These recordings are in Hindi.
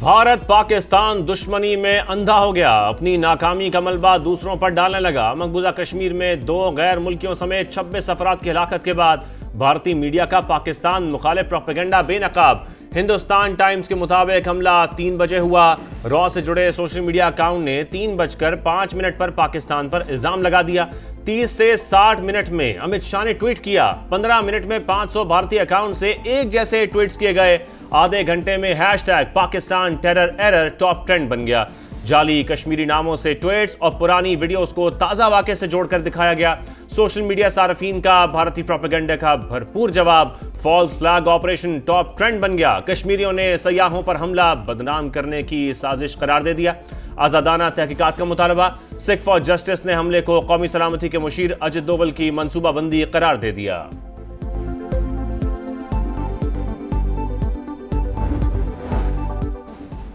भारत पाकिस्तान दुश्मनी में अंधा हो गया, अपनी नाकामी का मलबा दूसरों पर डालने लगा। मकबूजा कश्मीर में 2 गैर मुल्कियों समेत 26 अफराद की हलाकत के बाद भारतीय मीडिया का पाकिस्तान मुखालिफ प्रोपेगेंडा बेनकाब। हिंदुस्तान टाइम्स के मुताबिक हमला 3 बजे हुआ। रॉ से जुड़े सोशल मीडिया अकाउंट ने 3:05 पर पाकिस्तान पर इल्जाम लगा दिया। 30 से 60 मिनट में अमित शाह ने ट्वीट किया। 15 मिनट में 500 भारतीय अकाउंट से एक जैसे ट्वीट्स किए गए। आधे घंटे में hashtag Pakistan terror error top trend बन गया। जाली कश्मीरी नामों से ट्वीट्स और पुरानी वीडियोस को ताज़ा वाक़े से जोड़कर दिखाया गया। सोशल मीडिया सार्फिन का भारतीय प्रोपेगेंडा का भरपूर जवाब। False flag operation top trend बन गया। कश्मीरियों ने सयाहों पर हमला बदनाम करने की साजिश करार दे दिया। आज़ादाना तहकीकात का मुतालबा। सिख फॉर जस्टिस ने हमले को कौमी सलामती के मुशीर अजित डोवल की मनसूबाबंदी करार दे दिया।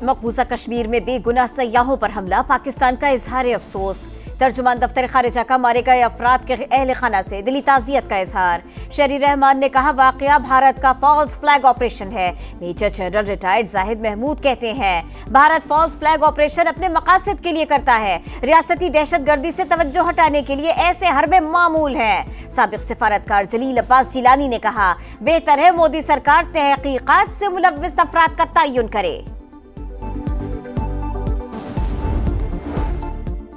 मकबूजा कश्मीर में बेगुनाह सयाहों पर हमला, पाकिस्तान का इजहार अफसोस। तर्जुमान दफ्तर खारिजा का मारे गए अफराद के अहल खाना से दिली ताज़ियत का इजहार। शहरी रहमान ने कहा, वाकया भारत का फॉल्स फ्लैग ऑपरेशन है। Major general retired Zahid Mahmood कहते हैं, भारत फॉल्स फ्लैग ऑपरेशन अपने मकासद के लिए करता है। रियासती दहशतगर्दी से तवज्जो हटाने के लिए ऐसे हरबे मामूल हैं। साबिक सिफारतकार जलील अब्बास जिलानी ने कहा, बेहतर है मोदी सरकार तहकीकात से मुलव्विस अफराद का तयन करे।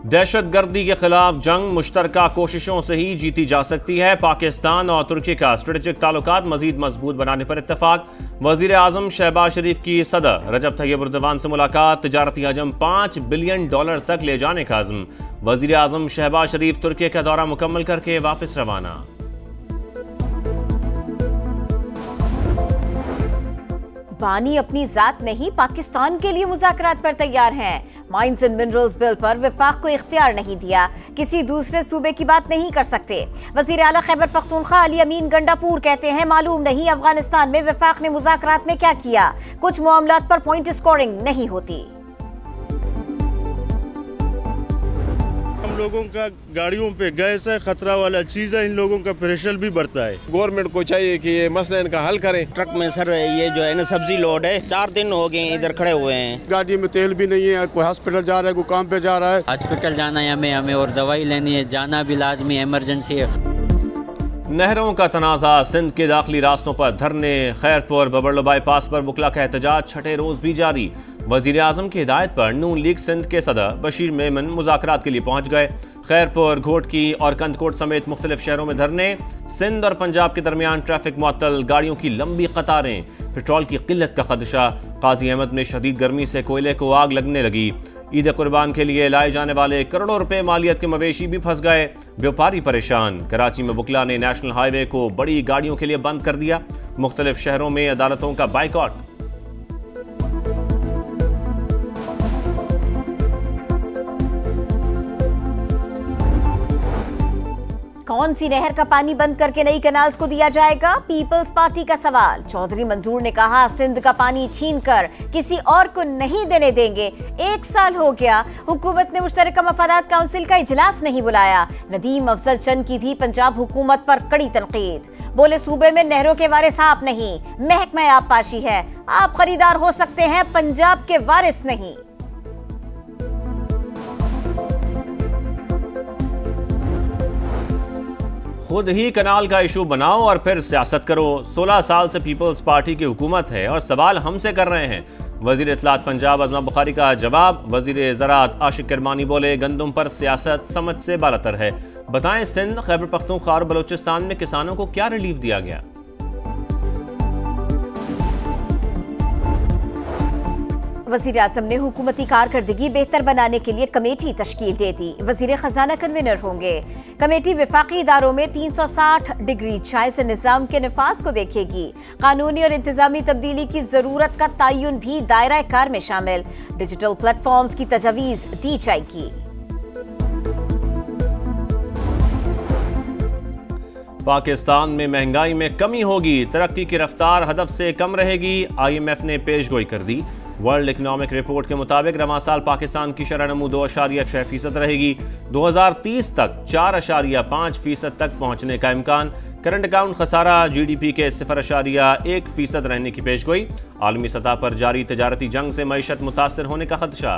दहशतगर्दी के खिलाफ जंग मुश्तरका कोशिशों से ही जीती जा सकती है। पाकिस्तान और तुर्की का स्ट्रेटेजिक ताल्लुकात मजीद मजबूत बनाने पर इत्तफाक। वजीर आजम शहबाज शरीफ की सदर रजब तैयब एर्दोगान से मुलाकात। तिजारती हजम $5 बिलियन तक ले जाने का अज़्म। वजीर आजम शहबाज शरीफ तुर्की का दौरा मुकम्मल करके वापस रवाना। बानी अपनी जात नहीं, पाकिस्तान के लिए मुज़ाकरात पर तैयार हैं। माइंस एंड मिनरल्स बिल पर वफाक को इख्तियार नहीं दिया, किसी दूसरे सूबे की बात नहीं कर सकते। वजीर आला खैबर पख्तूनख्वा अली अमीन गंडापुर कहते हैं, मालूम नहीं अफगानिस्तान में वफाक ने मुज़ाकरात में क्या किया, कुछ मामलात पर पॉइंट स्कोरिंग नहीं होती। हम लोगों का गाड़ियों पे गैस है, खतरा वाला चीज है, इन लोगों का प्रेशर भी बढ़ता है। गवर्नमेंट को चाहिए कि ये मसला इनका हल करें। ट्रक में सर ये जो है ना सब्जी लोड है, 4 दिन हो गए इधर खड़े हुए हैं। गाड़ी में तेल भी नहीं है, कोई हॉस्पिटल जा रहा है, कोई काम पे जा रहा है। हॉस्पिटल जाना है हमें और दवाई लेनी है, जाना भी लाजमी इमरजेंसी है। नहरों का तनाज़ा, सिंध के दाखिली रास्तों पर धरने। खैरपुर बबरलो बाईपास पर वकला का एहतजाज 6ठे रोज भी जारी। वजीर आजम की हिदायत पर नून लीग सिंध के सदर बशीर मेमन मुज़ाकरात के लिए पहुंच गए। खैरपुर, घोटकी और कंदकोट समेत मुख्तलिफ शहरों में धरने। सिंध और पंजाब के दरमियान ट्रैफिक मुअत्तल, गाड़ियों की लंबी कतारें। पेट्रोल की किल्लत का खदशा। काजी अहमद में शदीद गर्मी से कोयले को आग लगने लगी। ईद कुर्बान के लिए लाए जाने वाले करोड़ों रुपए मालियत के मवेशी भी फंस गए। व्यापारी परेशान। कराची में वकला ने नेशनल हाईवे को बड़ी गाड़ियों के लिए बंद कर दिया। मुख्तलिफ शहरों में अदालतों का बाइकॉट। कौन सी नहर का पानी बंद करके नई कैनाल्स को दिया जाएगा, पीपल्स पार्टी का सवाल। चौधरी मंजूर ने कहा, सिंध का पानी छीनकर किसी और को नहीं देने देंगे। 1 साल हो गया, हुकूमत ने मुश्तरका मफादात काउंसिल का इजलास नहीं बुलाया। नदीम अफजल चंद की भी पंजाब हुकूमत पर कड़ी तनकीद। बोले, सूबे में नहरों के वारिस आप नहीं, महकमा आबपाशी है। आप खरीदार हो सकते हैं, पंजाब के वारिस नहीं। खुद ही कनाल का इशू बनाओ और फिर सियासत करो। 16 साल से पीपल्स पार्टी की हुकूमत है और सवाल हमसे कर रहे हैं। वजीर इत्तलात पंजाब अज़मा बुखारी का जवाब। वजीर ज़राअत आशिक किरमानी बोले, गंदम पर सियासत समझ से बालातर है। बताएं, सिंध, खैबर पख्तूनख्वा और बलूचिस्तान में किसानों को क्या रिलीफ दिया गया। वज़ीर आज़म ने हुकूमती कारकर्दगी बेहतर बनाने के लिए कमेटी तश्कील दे दी। वज़ीर खजाना कन्वीनर होंगे। कमेटी वफाकी इदारों में 360 डिग्री जायज़ निज़ाम के नफाज को देखेगी। कानूनी और इंतजामी तब्दीली की जरूरत का तयन भी दायरा कार में शामिल। डिजिटल प्लेटफॉर्म्स की तजवीज़ दी जाएगी। पाकिस्तान में महंगाई में कमी होगी, तरक्की की रफ्तार हदफ से कम रहेगी। IMF ने पेशगोई कर दी। वर्ल्ड इकोनॉमिक रिपोर्ट के मुताबिक रवां साल पाकिस्तान की शरह नमू 2.6% रहेगी। 2030 तक 4.5% तक पहुंचने का इम्कान। करंट अकाउंट खसारा GDP के 0.1% रहने की पेशगोई। आलमी सतह पर जारी तजारती जंग से मईशत मुतासर होने का खदशा।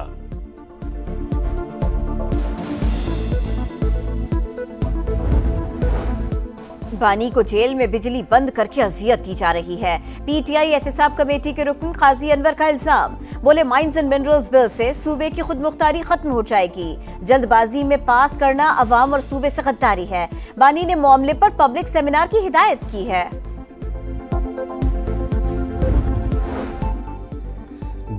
बानी को जेल में बिजली बंद करके अजियत दी जा रही है। PTI एहतिसाब कमेटी के रुकन काजी अनवर का इल्जाम, बोले माइंस एंड मिनरल्स बिल से सूबे की खुद मुख्तारी खत्म हो जाएगी। जल्दबाजी में पास करना अवाम और सूबे से गद्दारी है। बानी ने मामले पर पब्लिक सेमिनार की हिदायत की है।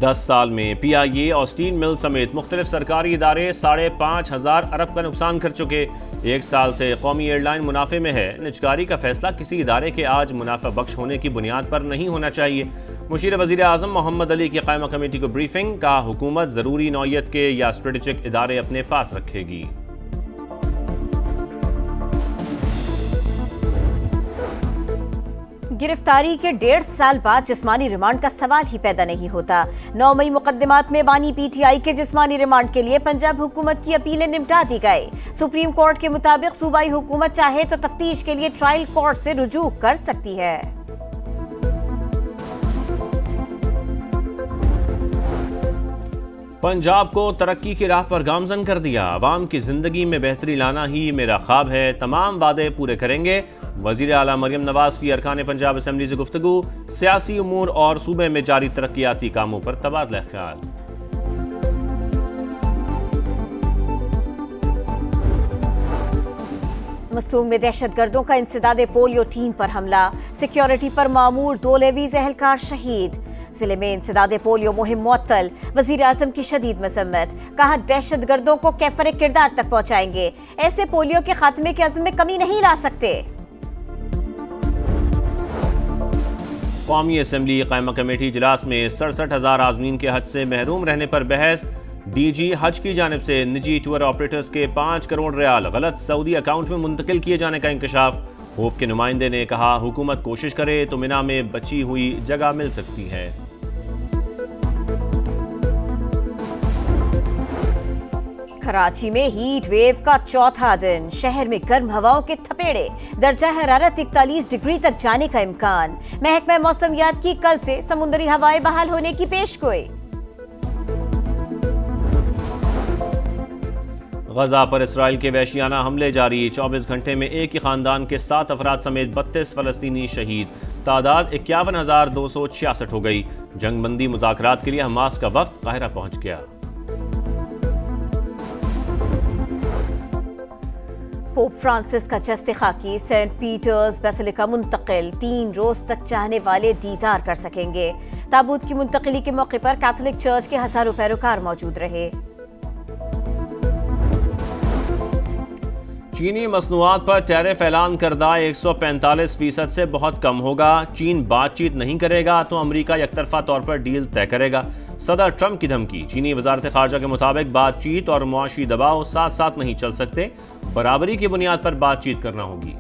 10 साल में PIA और स्टील मिल समेत मुख्तलिफ सरकारी इदारे 5,500 अरब का नुकसान कर चुके। एक साल से कौमी एयरलाइन मुनाफे में है। निजकारी का फैसला किसी इदारे के आज मुनाफा बख्श होने की बुनियाद पर नहीं होना चाहिए। मुशीर वज़ीर आज़म मोहम्मद अली की क़ायमा कमेटी को ब्रीफिंग, कहा हुकूमत ज़रूरी नौयत के या स्ट्रेटेजिक इदारे अपने पास रखेगी। गिरफ्तारी के 1.5 साल बाद जिस्मानी रिमांड का सवाल ही पैदा नहीं होता। 9 मई मुकदमात में बानी PTI के जिस्मानी रिमांड के लिए पंजाब हुकूमत की अपीलें निपटा दी गई। सुप्रीम कोर्ट के मुताबिक सूबाई हुकूमत चाहे तो तफ्तीश के लिए ट्रायल कोर्ट से रुजू कर सकती है। पंजाब को तरक्की की राह पर गामजन कर दिया। अवाम की जिंदगी में बेहतरी लाना ही मेरा ख्वाब है, तमाम वादे पूरे करेंगे। वजीर आला मरियम नवाज की अरकान पंजाब असम्बली से गुफ्तगू। सियासी उमूर और सूबे में जारी तरक्याती कामों पर तबादला ख्याल। मस्तूंग में दहशतगर्दों का इंसदादे पोलियो टीम पर हमला। सिक्योरिटी पर मामूर 2 लेवीज एहलकार शहीद। जिले में इंसदादे पोलियो मुहिम मुअत्तल। वजीर आज़म की शदीद मसम्मत, कहा दहशतगर्दों को कैफर किरदार तक पहुंचाएंगे। ऐसे पोलियो के खात्मे के अज़्म में कमी नहीं ला सकते। कौमी असम्बली क़ायमा कमेटी इजलास में 67,000 आज़मीन के हज से महरूम रहने पर बहस। DG हज की जानिब से निजी टूर ऑपरेटर्स के 5 करोड़ रियाल गलत सऊदी अकाउंट में मुंतकिल किए जाने का इंकशाफ। होप के नुमाइंदे ने कहा हुकूमत कोशिश करे तो मिना में बची हुई जगह मिल सकती है। कराची में हीट वेव का चौथा दिन। शहर में गर्म हवाओं के थपेड़े। दर्जा हरारत 41 डिग्री तक जाने का इम्कान। महकमा मौसमियात की कल से समुद्री हवाएं बहाल होने की पेशगोई। गजा पर इसराइल के वहशियाना हमले जारी। 24 घंटे में एक ही खानदान के 7 अफराद समेत 32 फलस्तीनी शहीद। तादाद 51,266 हो गई। जंगबंदी मुज़ाकरात के लिए हमास का वफ्द काहिरा पहुंच गया। पोप फ्रांसिस का जस्ते खाकी सेंट पीटर्स बेसिलिका मुंतकिल। 3 रोज तक चाहने वाले दीदार कर सकेंगे। ताबूत की मुंतकिली के मौके पर कैथोलिक चर्च के हजारों पैरोकार मौजूद रहे। चीनी मसनूआत पर टैरिफ ऐलान करदा 145% से बहुत कम होगा। चीन बातचीत नहीं करेगा तो अमेरिका एकतरफा तौर पर डील तय करेगा। सदर ट्रंप की धमकी। चीनी वजारत खारजा के मुताबिक बातचीत और मुआशी दबाव साथ साथ नहीं चल सकते। बराबरी की बुनियाद पर बातचीत करना होगी।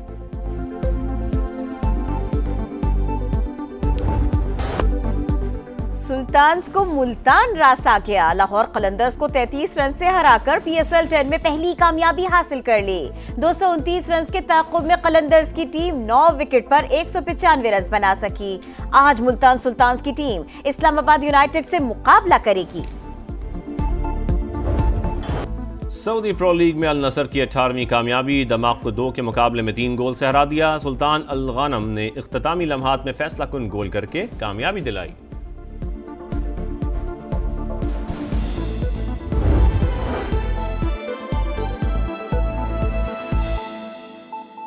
सुल्तान्स को मुल्तान रास आ गया। लाहौर कलंदर्स को 33 रन से हराकर PSL 10 में पहली कामयाबी हासिल कर ली। 229 रन के ताक़ुब में कलंदर्स की टीम 9 विकेट पर 195 रन बना सकी। आज मुल्तान सुल्तान्स की टीम इस्लामाबाद यूनाइटेड से मुकाबला करेगी। सऊदी प्रो लीग में अल नसर की 18वीं कामयाबी। दमाग को 2 के मुकाबले में 3 गोल से हरा दिया। सुल्तान अल गनम ने इख्तितामी लम्हात में फैसला कुन गोल करके कामयाबी दिलाई।